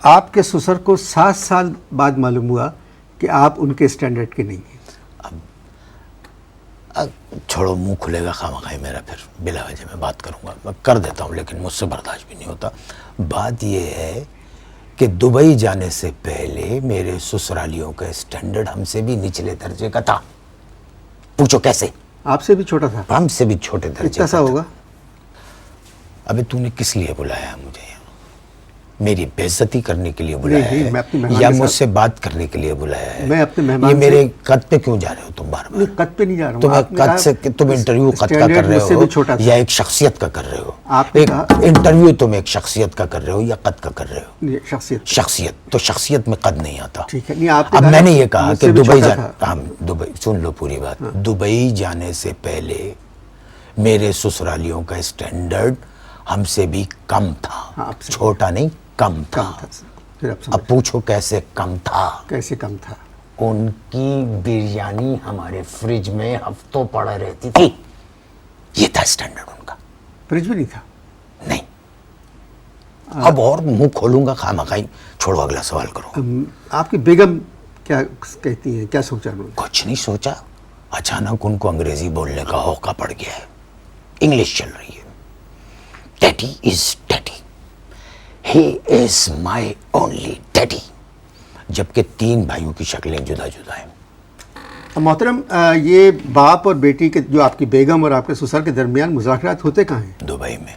آپ کے سسر کو 7 سال بعد معلوم ہوا کہ آپ ان کے اسٹینڈرڈ کے نہیں ہیں. اب چھوڑو، منہ کھلے گا خامخواہ میرا، پھر بلا وجہ میں بات کروں گا. میں کر دیتا ہوں لیکن مجھ سے برداشت بھی نہیں ہوتا. بات یہ ہے کہ دبئی جانے سے پہلے میرے سسرالیوں کا اسٹینڈرڈ ہم سے بھی نچلے درجے کا تھا. پوچھو کیسے؟ آپ سے بھی چھوٹا تھا؟ ہم سے بھی چھوٹے درجے کتنا کا سا تھا. ہوگا؟ ابھی تو نے کس لیے بلایا ہے مجھے؟ میری بے عزتی کرنے کے لیے بلایا نہیں، میں اپنے ہے مہمان یا کے مجھ ساتھ- سے بات کرنے کے لیے بلایا ہے؟ میں اپنے مہمان یہ سے- میرے قد پہ کیوں جا رہے ہو تم بار بار؟ نہیں، قد پہ نہیں جا رہا ہوں. تم آپ نے قد کہا سے تم انٹرویو قد کا کر اسٹینڈرڈ رہے مجھ سے ہو بھی چھوٹا تھا. یا ایک شخصیت کا کر رہے ہو؟ آپ نے کہا انٹرویو تم ایک شخصیت کا کر رہے ہو یا قد کا کر رہے ہو؟ یہ شخصیت. شخصیت تو شخصیت میں قد نہیں آتا. ٹھیک ہے. نہیں، آپ نے اب کہا میں نے یہ کہا مجھ کہ سے بھی دبئی چھوٹا تھا. دبئی سن لو پوری بات. دبئی جانے سے پہلے میرے سسرالیوں کا اسٹینڈرڈ ہم سے بھی کم تھا. ہاں، آپ سے چھوٹا نہیں، کم تھا. کم تھا. پھر آپ اب سمجھ پوچھو کیسے کم تھا؟ کیسے کم تھا؟ ان کی بریانی ہمارے فریج میں ہفتوں پڑا رہتی تھی. یہ تھا اسٹینڈرڈ ان کا. فریج بھی نہیں تھا؟ نہیں. اب اور منہ کھولوں گا خامخواہ. چھوڑو اگلا سوال کرو. آپ کی بیگم کیا کہتی ہیں؟ کیا سوچا انہوں نے؟ کچھ نہیں سوچا. اچانک ان کو انگریزی بولنے کا ہوکہ پڑ گیا ہے. انگلش چل رہی ہے. Daddy is daddy. He is my only daddy. جبکہ 3 بھائیوں کی شکلیں جدا جدا ہیں. محترم، یہ باپ اور بیٹی کے جو آپ کی بیگم اور آپ کے سسر کے درمیان مذاکرات ہوتے کہاں ہیں؟ دبئی میں.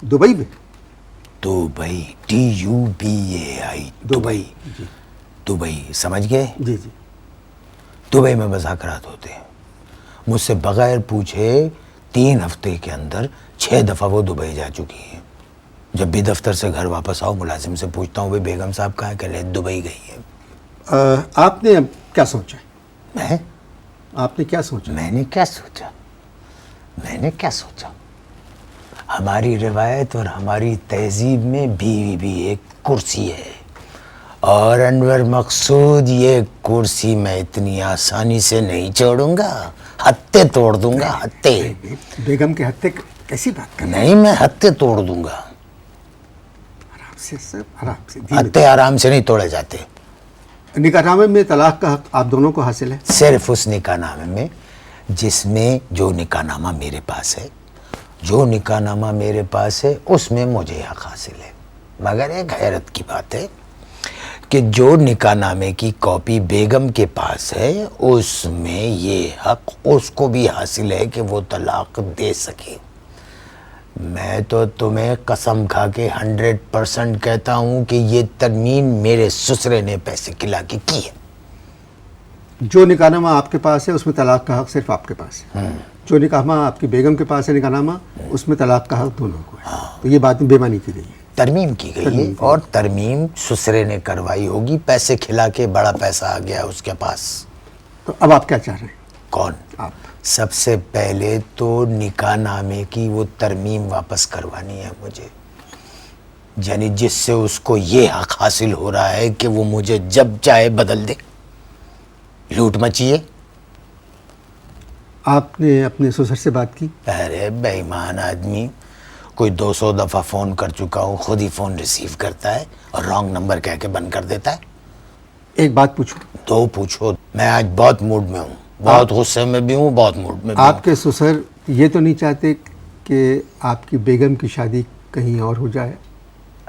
دبئی میں؟ Dubai DUBAI. دبئی. جی دبئی سمجھ گئے؟ جی جی. دبئی میں مذاکرات ہوتے ہیں. مجھ سے بغیر پوچھے 3 ہفتے کے اندر 6 دفعہ وہ دبئی جا چکی ہیں. جب بھی دفتر سے گھر واپس آؤ ملازم سے پوچھتا ہوں بھائی بیگم صاحب کہاں؟ کہ لے دبئی گئی ہیں. آپ نے اب کیا سوچا؟ میں آپ نے کیا سوچا؟ میں نے کیا سوچا؟ ہماری روایت اور ہماری تہذیب میں بیوی بھی ایک کرسی ہے. اور انور مقصود یہ کرسی میں اتنی آسانی سے نہیں چھوڑوں گا. ہتھے توڑ دوں گا. ہتھے. بیگم کے ہتھے کیسی بات کر رہے نہیں، میں ہتھے توڑ دوں گا. ہیں؟ آرام سے. ہتھے آرام سے نہیں توڑے جاتے. نکاح نامے میں طلاق کا حق آپ دونوں کو حاصل ہے؟ صرف اس نکاح نامے میں جس میں جو نکاح نامہ میرے پاس ہے. جو نکاح نامہ میرے پاس ہے اس میں مجھے حق حاصل ہے. مگر ایک حیرت کی بات ہے کہ جو نکاح نامے کی کاپی بیگم کے پاس ہے اس میں یہ حق اس کو بھی حاصل ہے کہ وہ طلاق دے سکے. میں تو تمہیں قسم کھا کے 100% کہتا ہوں کہ یہ ترمیم میرے سسرے نے پیسے کھلا کے کی ہے. جو نکاح نامہ آپ کے پاس ہے اس میں طلاق کا حق صرف آپ کے پاس ہے. جو نکاح نامہ آپ کی بیگم کے پاس ہے نکاح نامہ اس میں طلاق کا حق دونوں کو ہے. تو یہ بات بے معنی کی گئی ہے. ترمیم کی گئی ہے اور ترمیم سسرے نے کروائی ہوگی. پیسے کھلا کے بڑا پیسہ آ گیا اس کے پاس. تو اب آپ کیا چاہ رہے ہیں؟ کون؟ آپ. سب سے پہلے تو نکاح نامے کی وہ ترمیم واپس کروانی ہے مجھے. یعنی جس سے اس کو یہ حق حاصل ہو رہا ہے کہ وہ مجھے جب چاہے بدل دے. لوٹ مچیے. آپ نے اپنے سسر سے بات کی؟ ارے بے ایمان آدمی. کوئی 200 دفعہ فون کر چکا ہوں. خود ہی فون ریسیو کرتا ہے اور رانگ نمبر کہہ کے بند کر دیتا ہے. ایک بات پوچھوں؟ تو پوچھو. میں آج بہت موڈ میں ہوں. بہت غصے میں بھی ہوں. بہت موڈ میں بھی ہوں. آپ کے سسر یہ تو نہیں چاہتے کہ آپ کی بیگم کی شادی کہیں اور ہو جائے؟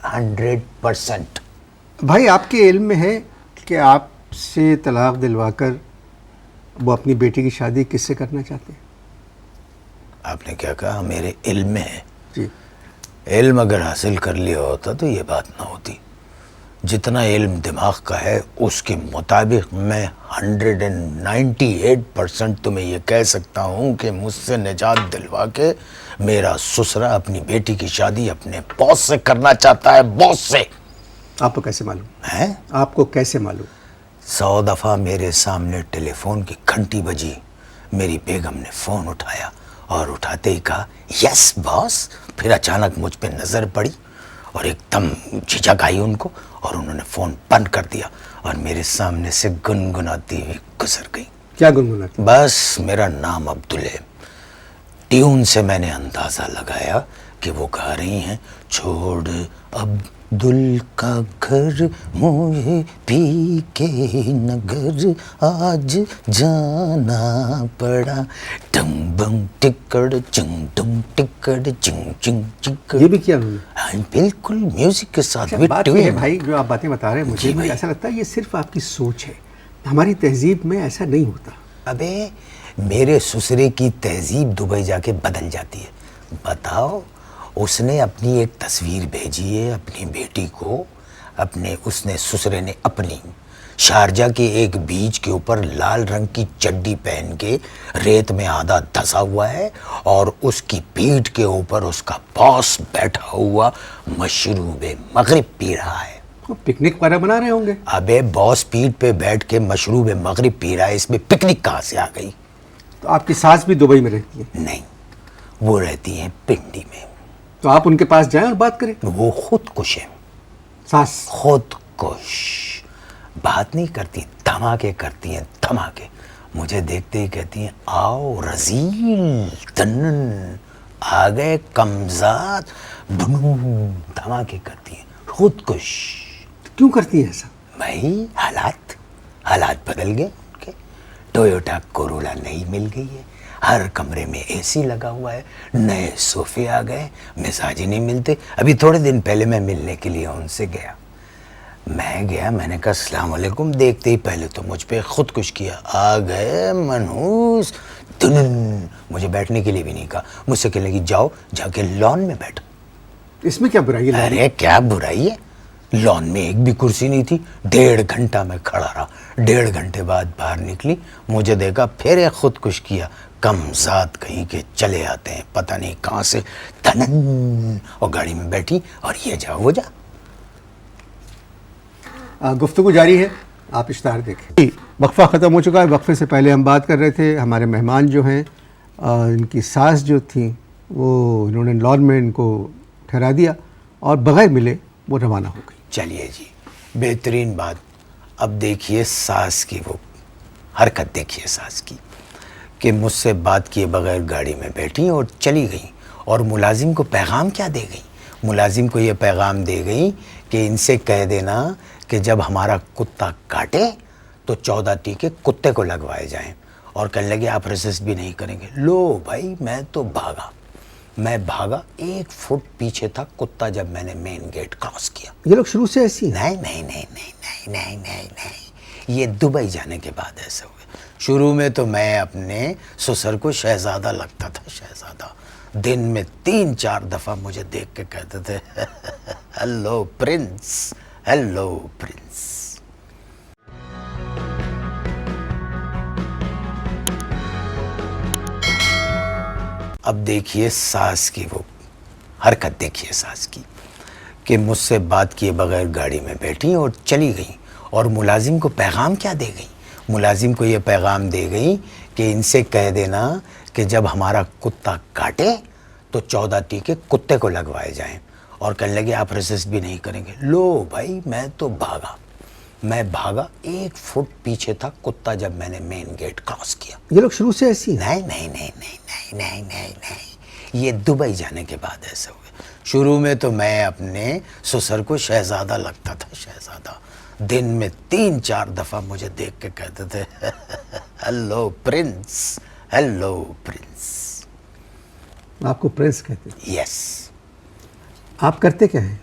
100%. بھائی آپ کے علم میں ہے کہ آپ سے طلاق دلوا کر وہ اپنی بیٹی کی شادی کس سے کرنا چاہتے ہیں؟ آپ نے کیا کہا؟ میرے علم میں ہے. جی. علم اگر حاصل کر لیا ہوتا تو یہ بات نہ ہوتی. جتنا علم دماغ کا ہے اس کے مطابق میں 198% تمہیں یہ کہہ سکتا ہوں کہ مجھ سے نجات دلوا کے میرا سسرا اپنی بیٹی کی شادی اپنے باس سے کرنا چاہتا ہے. باس سے. آپ کو کیسے معلوم؟ ہیں؟ آپ کو کیسے معلوم؟ 100 دفعہ میرے سامنے ٹیلی فون کی گھنٹی بجی. میری بیگم نے فون اٹھایا اور اٹھاتے ہی کہا یس باس. پھر اچانک مجھ پہ نظر پڑی اور ایک دم جھجک آئی ان کو اور انہوں نے فون بند کر دیا اور میرے سامنے سے گنگناتی ہوئی گزر گئی. کیا گنگناتی؟ بس میرا نام عبدل ہے. ٹیون سے میں نے اندازہ لگایا کہ وہ کہہ رہی ہیں چھوڑ اب دل کا گھر مجھے پی کے نگر آج جانا پڑا ٹم بم ٹکڑ چنگ ٹم ٹکڑ چنگ چنگ چکڑ. یہ بھی کیا انہوں نے؟ ہاں بالکل میوزک کے ساتھ. بات یہ ہے بھائی جو آپ باتیں بتا رہے ہیں مجھے بھی ایسا لگتا ہے یہ صرف آپ کی سوچ ہے، ہماری تہذیب میں ایسا نہیں ہوتا. ابے میرے سسرے کی تہذیب دبئی جا کے بدل جاتی ہے. بتاؤ اس نے اپنی ایک تصویر بھیجی ہے اپنی بیٹی کو، اس نے سسرے نے اپنی شارجہ کے ایک بیچ کے اوپر لال رنگ کی چڈی پہن کے ریت میں آدھا دھسا ہوا ہے اور اس کی پیٹھ کے اوپر اس کا باس بیٹھا ہوا مشروب مغرب پی رہا ہے. وہ پکنک وغیرہ بنا رہے ہوں گے. ابے باس پیٹھ پہ بیٹھ کے مشروب مغرب پی رہا ہے، اس میں پکنک کہاں سے آ گئی؟ تو آپ کی ساس بھی دبئی میں رہتی ہے؟ نہیں، وہ رہتی ہیں پنڈی میں. تو آپ ان کے پاس جائیں اور بات کریں. وہ خود کش ہے. ساس خود کش بات نہیں کرتی، دھماکے کرتی ہیں دھماکے. مجھے دیکھتے ہی کہتی ہیں آؤ رزیل تنن آ گئے کمزاد بنو، دھماکے کرتی ہیں خود کش. کیوں کرتی ہیں ایسا؟ بھائی حالات بدل گئے ان کے. ٹویوٹا کورولا نئی مل گئی ہے، ہر کمرے میں اے سی لگا ہوا ہے، نئے صوفے آ گئے، مزاج ہی نہیں ملتے. ابھی تھوڑے دن پہلے میں ملنے کے لیے ان سے گیا، میں نے کہا السلام علیکم. دیکھتے ہی پہلے تو مجھ پہ خود کش کیا، آ گئے منحوس دنن. مجھے بیٹھنے کے لیے بھی نہیں کہا، مجھ سے کہنے لگی جاؤ جا کے لان میں بیٹھو. اس میں کیا برائی ہے؟ ارے کیا برائی ہے، لان میں ایک بھی کرسی نہیں تھی. 1.5 گھنٹہ میں کھڑا رہا، 1.5 گھنٹے بعد باہر نکلی، مجھے دیکھا پھر ایک خود کش کیا. کم ذات کہیں کے چلے آتے ہیں پتہ نہیں کہاں سے دھنن، اور گاڑی میں بیٹھی اور یہ جا وہ جا. گفتگو جاری ہے، آپ اشتہار دیکھیں. وقفہ ختم ہو چکا ہے. وقفے سے پہلے ہم بات کر رہے تھے ہمارے مہمان جو ہیں ان کی ساس جو تھیں وہ انہوں نے لان میں ان کو ٹھہرا دیا اور بغیر ملے وہ روانہ ہو گئی. چلیے جی بہترین بات. اب دیکھیے ساس کی وہ حرکت، دیکھیے ساس کی کہ مجھ سے بات کیے بغیر گاڑی میں بیٹھی اور چلی گئیں. اور ملازم کو پیغام کیا دے گئی؟ ملازم کو یہ پیغام دے گئی کہ ان سے کہہ دینا کہ جب ہمارا کتا کاٹے تو 14 ٹیکے کتے کو لگوائے جائیں. اور کہنے لگے آپ ریسسٹ بھی نہیں کریں گے. لو بھائی میں تو بھاگا 1 فٹ پیچھے تھا کتا جب میں نے مین گیٹ کراس کیا. یہ لوگ شروع سے ایسی ہیں؟ نہیں، یہ دبئی جانے کے بعد ایسا ہوا. شروع میں تو میں اپنے سسر کو شہزادہ لگتا تھا، شہزادہ. دن میں 3-4 دفعہ مجھے دیکھ کے کہتے تھے ہیلو پرنس، ہیلو پرنس. اب دیکھیے ساس کی وہ حرکت، دیکھیے ساس کی کہ مجھ سے بات کیے بغیر گاڑی میں بیٹھی اور چلی گئیں. اور ملازم کو پیغام کیا دے گئی؟ ملازم کو یہ پیغام دے گئی کہ ان سے کہہ دینا کہ جب ہمارا کتا کاٹے تو 14 ٹیکے کتے کو لگوائے جائیں. اور کہنے لگے آپ ریسسٹ بھی نہیں کریں گے. لو بھائی میں تو بھاگا 1 فٹ پیچھے تھا کتا جب میں نے مین گیٹ کراس کیا. یہ لوگ شروع سے ایسی ہیں؟ نہیں، یہ دبئی جانے کے بعد ایسا ہوا. شروع میں تو میں اپنے سسر کو شہزادہ لگتا تھا، شہزادہ. دن میں 3-4 دفعہ مجھے دیکھ کے کہتے تھے ہیلو پرنس، ہیلو پرنس. آپ کو پرنس کہتے ہیں؟ یس. آپ کرتے کیا ہیں؟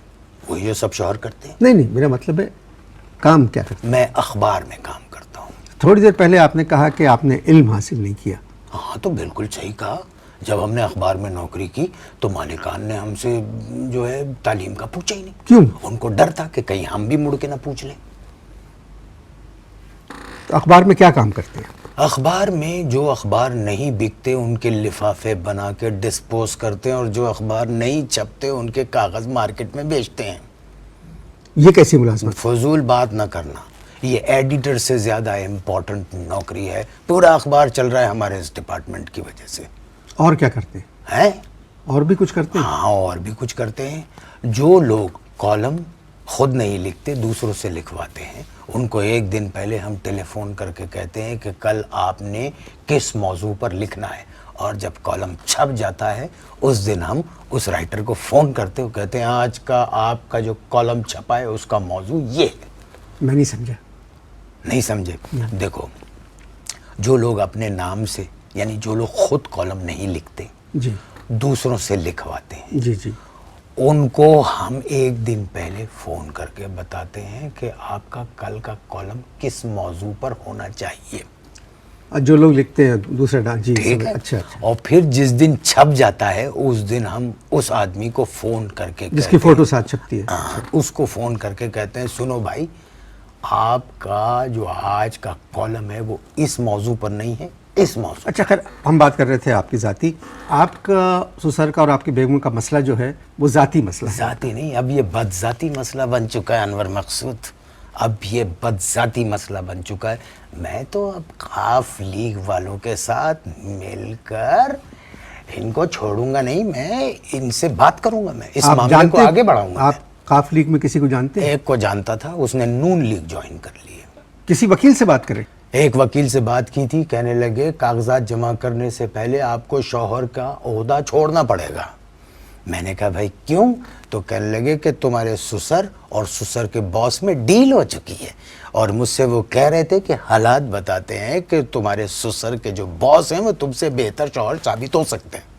وہ یہ سب شوہر کرتے ہیں. نہیں، میرا مطلب ہے کام کیا کرتے ہیں؟ میں اخبار میں کام کرتا ہوں. تھوڑی دیر پہلے آپ نے کہا کہ آپ نے علم حاصل نہیں کیا. ہاں تو بالکل صحیح کہا. جب ہم نے اخبار میں نوکری کی تو مالکان نے ہم سے جو ہے تعلیم کا پوچھا ہی نہیں. کیوں؟ ان کو ڈر تھا کہ کہیں ہم بھی مڑ کے نہ پوچھ لیں. تو اخبار میں کیا کام کرتے ہیں؟ اخبار میں جو اخبار نہیں بکتے ان کے لفافے بنا کے ڈسپوز کرتے ہیں، اور جو اخبار نہیں چھپتے ان کے کاغذ مارکیٹ میں بیچتے ہیں. یہ کیسی ملازمت؟ فضول بات نہ کرنا. یہ ایڈیٹر سے زیادہ امپورٹنٹ نوکری ہے. پورا اخبار چل رہا ہے ہمارے اس ڈپارٹمنٹ کی وجہ سے. اور کیا کرتے ہیں؟ اور بھی کچھ کرتے ہیں؟ ہاں اور بھی کچھ کرتے ہیں. جو لوگ کالم خود نہیں لکھتے دوسروں سے لکھواتے ہیں ان کو ایک دن پہلے ہم ٹیلی فون کر کے کہتے ہیں کہ کل آپ نے کس موضوع پر لکھنا ہے، اور جب کالم چھپ جاتا ہے اس دن ہم اس رائٹر کو فون کرتے ہو کہتے ہیں آج کا آپ کا جو کالم چھپا ہے اس کا موضوع یہ ہے. میں نہیں سمجھا. نہیں سمجھے؟ دیکھو جو لوگ اپنے نام سے یعنی جو لوگ خود کالم نہیں لکھتے جی دوسروں سے لکھواتے ہیں جی جی ان کو ہم ایک دن پہلے فون کر کے بتاتے ہیں کہ آپ کا کل کا کالم کس موضوع پر ہونا چاہیے. جو لوگ لکھتے ہیں دوسرے جی ٹھیک ہے. اچھا اور پھر جس دن چھپ جاتا ہے اس دن ہم اس آدمی کو فون کر کے جس کی فوٹو ساتھ چھپتی ہے. اس کو فون کر کے کہتے ہیں سنو بھائی آپ کا جو آج کا کالم ہے وہ اس موضوع پر نہیں ہے اس موضوع. اچھا خیر ہم بات کر رہے تھے آپ کی ذاتی, آپ کا سسر کا اور آپ کی بیگم کا مسئلہ جو ہے وہ ذاتی مسئلہ ہے. ذاتی نہیں, اب یہ بد ذاتی مسئلہ بن چکا ہے انور مقصود, اب یہ بد ذاتی مسئلہ بن چکا ہے. میں تو اب قاف لیگ والوں کے ساتھ مل کر ان کو چھوڑوں گا نہیں, میں ان سے بات کروں گا, میں اس معاملے کو آگے بڑھاؤں گا. آپ قاف لیگ میں کسی کو جانتے ہیں؟ ایک کو جانتا تھا, اس نے نون لیگ جوائن کر لی ہے. کسی وکیل سے بات کریں. ایک وکیل سے بات کی تھی, کہنے لگے کاغذات جمع کرنے سے پہلے آپ کو شوہر کا عہدہ چھوڑنا پڑے گا. میں نے کہا بھائی کیوں؟ تو کہنے لگے کہ تمہارے سسر اور سسر کے باس میں ڈیل ہو چکی ہے, اور مجھ سے وہ کہہ رہے تھے کہ حالات بتاتے ہیں کہ تمہارے سسر کے جو باس ہیں وہ تم سے بہتر شوہر ثابت ہو سکتے ہیں.